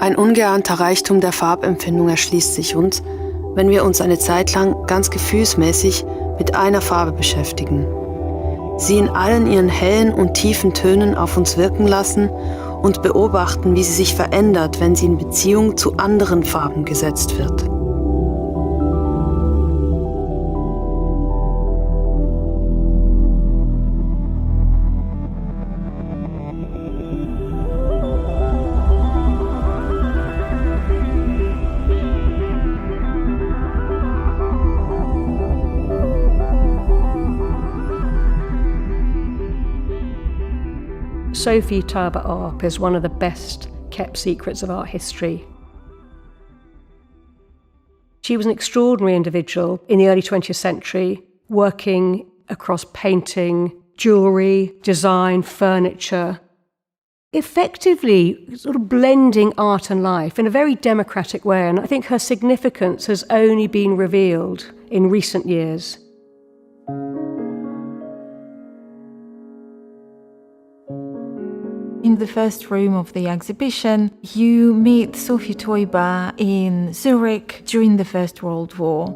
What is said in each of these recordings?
Ein ungeahnter Reichtum der Farbempfindung erschließt sich uns, wenn wir uns eine Zeit lang ganz gefühlsmäßig mit einer Farbe beschäftigen. Sie in allen ihren hellen und tiefen Tönen auf uns wirken lassen und beobachten, wie sie sich verändert, wenn sie in Beziehung zu anderen Farben gesetzt wird. Sophie Taeuber-Arp is one of the best kept secrets of art history. She was an extraordinary individual in the early 20th century, working across painting, jewellery, design, furniture, effectively sort of blending art and life in a very democratic way. And I think her significance has only been revealed in recent years. In the first room of the exhibition, you meet Sophie Taeuber in Zurich during the First World War.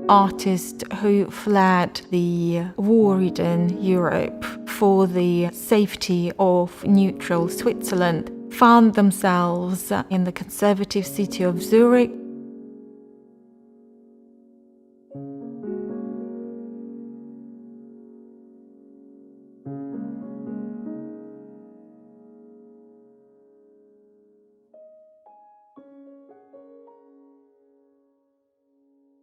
Artist who fled the war-ridden Europe for the safety of neutral Switzerland found themselves in the conservative city of Zurich.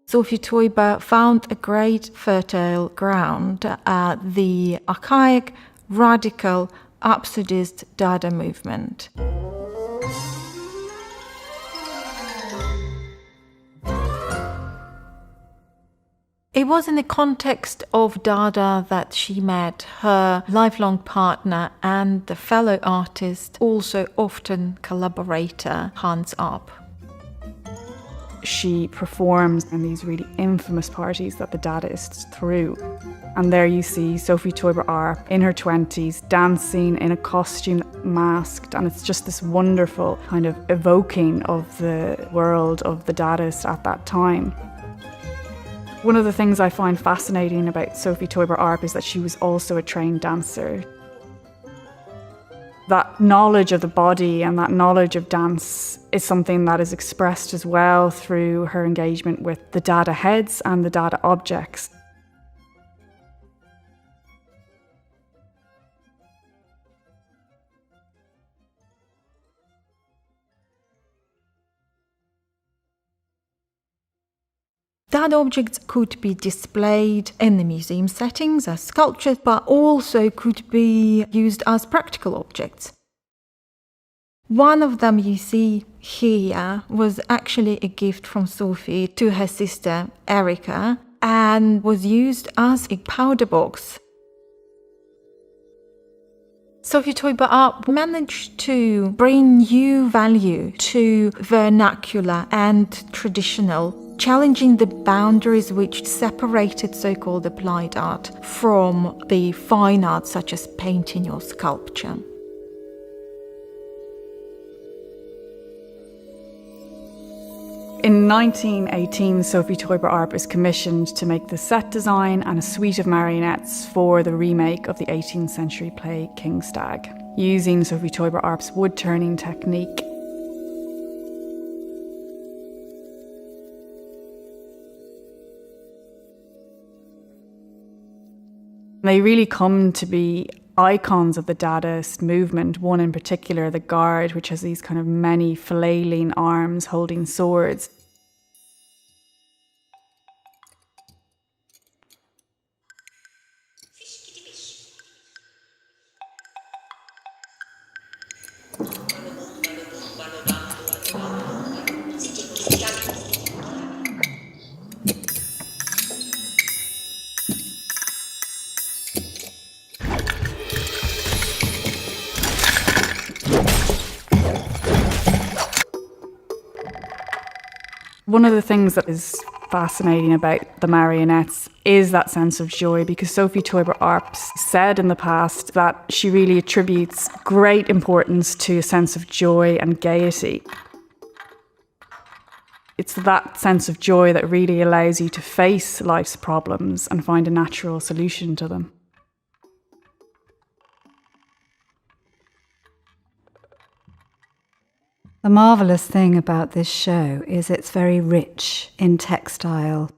Sophie Taeuber found a great fertile ground at the archaic, radical, absurdist Dada movement. It was in the context of Dada that she met her lifelong partner and the fellow artist, also often collaborator, Hans Arp. She performs in these really infamous parties that the Dadaists threw. And there you see Sophie Taeuber-Arp in her 20s, dancing in a costume, masked, and it's just this wonderful kind of evoking of the world of the Dadaists at that time. One of the things I find fascinating about Sophie Taeuber-Arp is that she was also a trained dancer. That knowledge of the body and that knowledge of dance is something that is expressed as well through her engagement with the Dada heads and the Dada objects. Dada objects could be displayed in the museum settings as sculptures, but also could be used as practical objects. One of them you see here was actually a gift from Sophie to her sister Erika and was used as a powder box. Sophie Taeuber-Arp managed to bring new value to vernacular and traditional, challenging the boundaries which separated so-called applied art from the fine arts such as painting or sculpture. In 1918, Sophie Taeuber-Arp is commissioned to make the set design and a suite of marionettes for the remake of the 18th century play King Stag, using Sophie Taeuber-Arp's wood-turning technique. They really come to be icons of the Dadaist movement, one in particular, the Guard, which has these kind of many flailing arms holding swords. One of the things that is fascinating about the marionettes is that sense of joy, because Sophie Taeuber-Arp said in the past that she really attributes great importance to a sense of joy and gaiety. It's that sense of joy that really allows you to face life's problems and find a natural solution to them. The marvellous thing about this show is it's very rich in textile.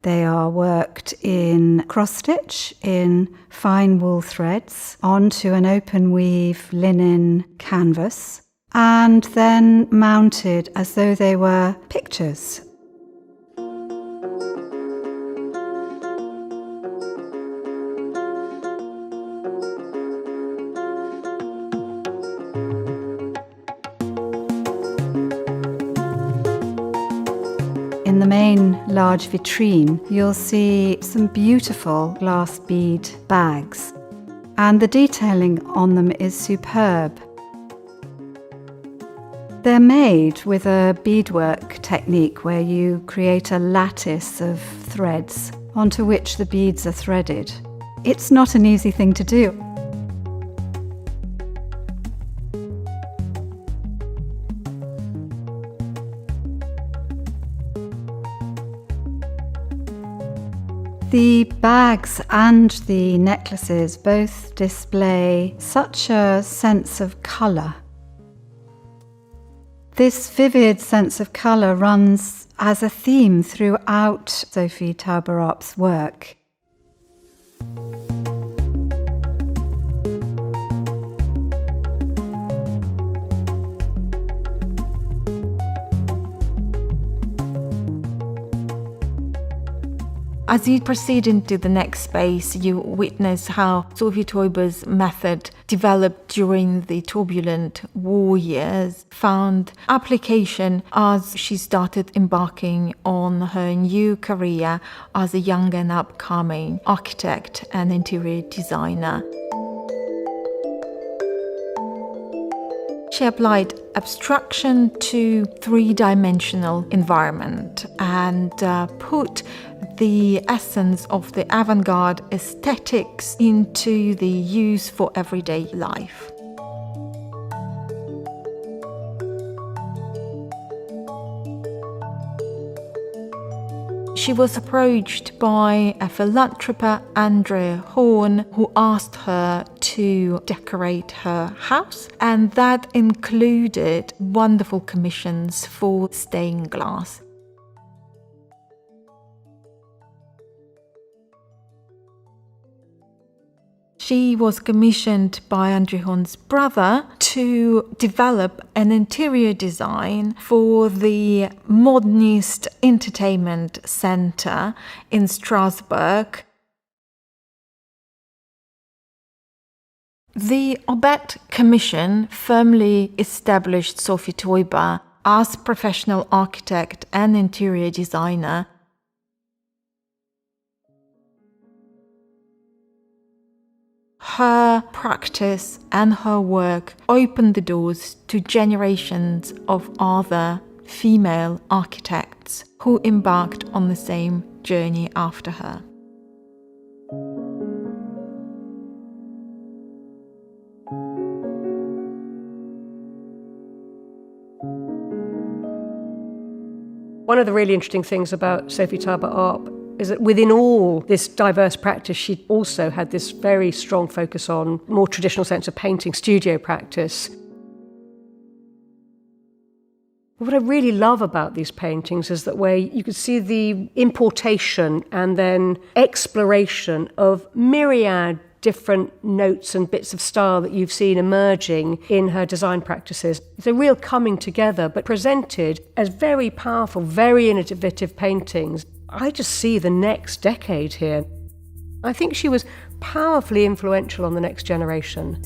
They are worked in cross-stitch, in fine wool threads, onto an open weave linen canvas, and then mounted as though they were pictures. In the main large vitrine, you'll see some beautiful glass bead bags, and the detailing on them is superb. They're made with a beadwork technique where you create a lattice of threads onto which the beads are threaded. It's not an easy thing to do. The bags and the necklaces both display such a sense of colour. This vivid sense of colour runs as a theme throughout Sophie Taeuber-Arp's work. As you proceed into the next space, you witness how Sophie Taeuber's method, developed during the turbulent war years, found application as she started embarking on her new career as a young and upcoming architect and interior designer. She applied abstraction to three-dimensional environment and put the essence of the avant-garde aesthetics into the use for everyday life. She was approached by a philanthropist, Andrea Horn, who asked her to decorate her house, and that included wonderful commissions for stained glass. She was commissioned by Andrea Horn's brother to develop an interior design for the Modernist Entertainment Center in Strasbourg. The Obet Commission firmly established Sophie Taeuber as professional architect and interior designer. Her practice and her work opened the doors to generations of other female architects who embarked on the same journey after her. One of the really interesting things about Sophie Taeuber-Arp is that within all this diverse practice, she also had this very strong focus on more traditional sense of painting, studio practice. What I really love about these paintings is that where you could see the importation and then exploration of myriad different notes and bits of style that you've seen emerging in her design practices. It's a real coming together, but presented as very powerful, very innovative paintings. I just see the next decade here. I think she was powerfully influential on the next generation.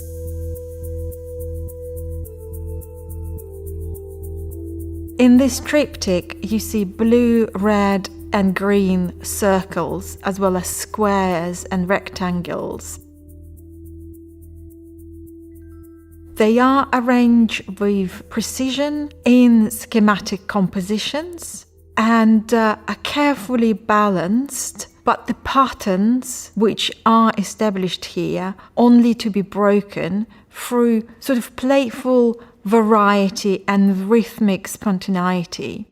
In this triptych, you see blue, red, and green circles, as well as squares and rectangles. They are arranged with precision in schematic compositions, and are carefully balanced, but the patterns which are established here only to be broken through sort of playful variety and rhythmic spontaneity.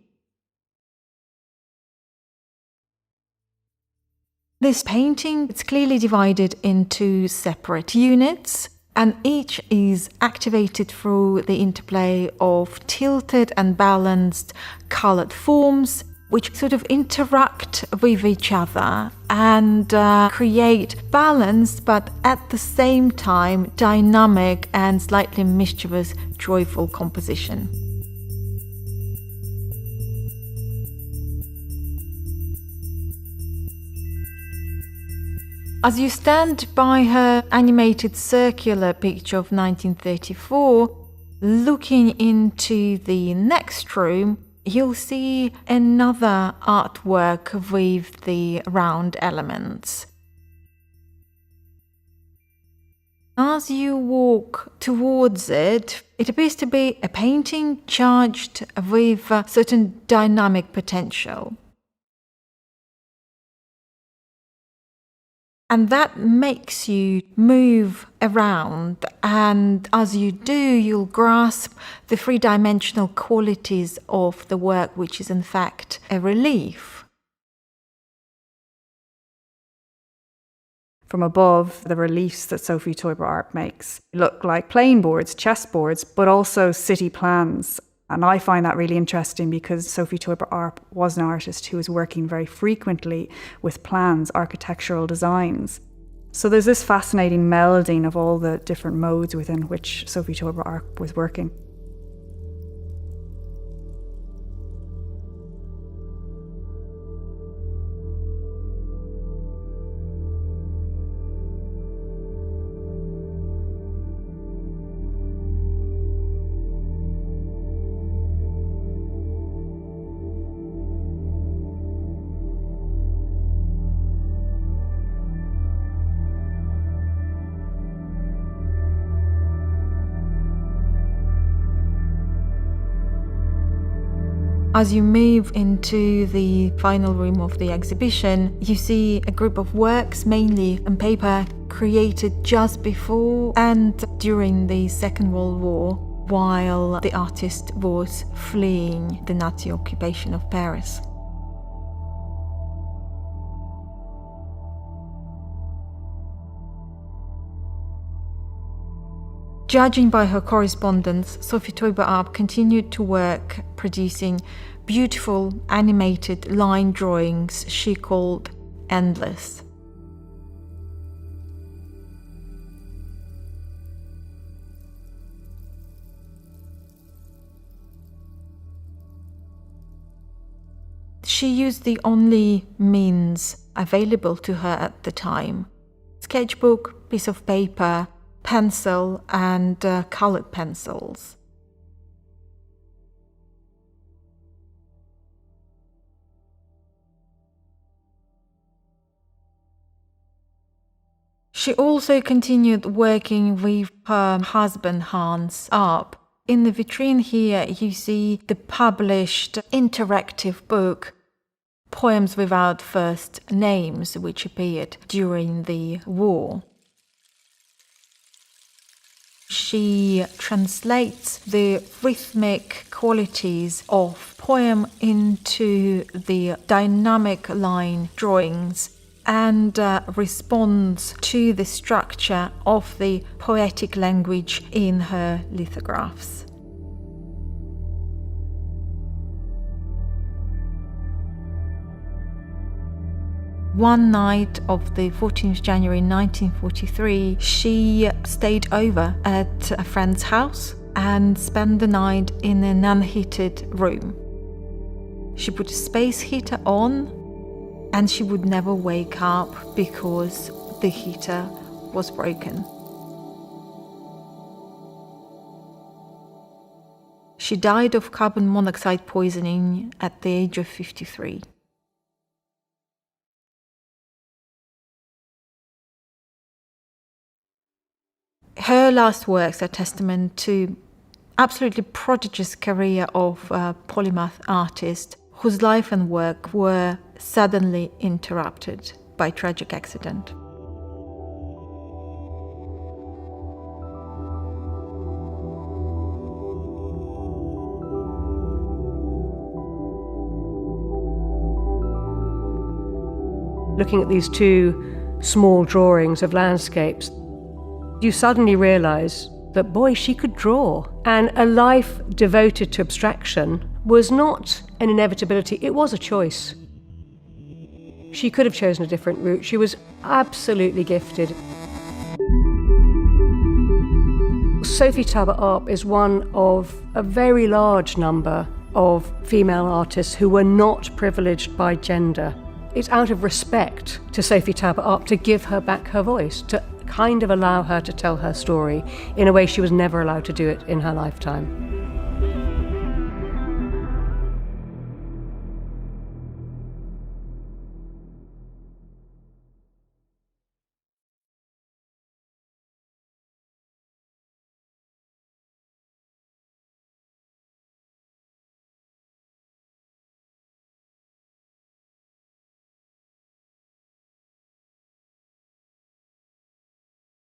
This painting is clearly divided into separate units, and each is activated through the interplay of tilted and balanced colored forms, which sort of interact with each other and create balanced but at the same time dynamic and slightly mischievous, joyful composition. As you stand by her animated circular picture of 1934, looking into the next room, you'll see another artwork with the round elements. As you walk towards it, it appears to be a painting charged with a certain dynamic potential. And that makes you move around, and as you do, you'll grasp the three-dimensional qualities of the work, which is in fact a relief. From above, the reliefs that Sophie Taeuber-Arp makes look like playing boards, chessboards, but also city plans. And I find that really interesting because Sophie Taeuber-Arp was an artist who was working very frequently with plans, architectural designs. So there's this fascinating melding of all the different modes within which Sophie Taeuber-Arp was working. As you move into the final room of the exhibition, you see a group of works, mainly on paper, created just before and during the Second World War, while the artist was fleeing the Nazi occupation of Paris. Judging by her correspondence, Sophie Taeuber-Arp continued to work, producing beautiful animated line drawings she called endless. She used the only means available to her at the time: sketchbook, piece of paper, pencil and colored pencils. She also continued working with her husband Hans Arp. In the vitrine here you see the published interactive book Poems Without First Names, which appeared during the war. She translates the rhythmic qualities of poem into the dynamic line drawings and responds to the structure of the poetic language in her lithographs. One night of the 14th January 1943, she stayed over at a friend's house and spent the night in an unheated room. She put a space heater on and she would never wake up because the heater was broken. She died of carbon monoxide poisoning at the age of 53. Her last works are testament to absolutely prodigious career of a polymath artist whose life and work were suddenly interrupted by tragic accident. Looking at these two small drawings of landscapes, you suddenly realise that, boy, she could draw. And a life devoted to abstraction was not an inevitability, it was a choice. She could have chosen a different route. She was absolutely gifted. Sophie Taeuber-Arp is one of a very large number of female artists who were not privileged by gender. It's out of respect to Sophie Taeuber-Arp to give her back her voice, to kind of allow her to tell her story in a way she was never allowed to do it in her lifetime.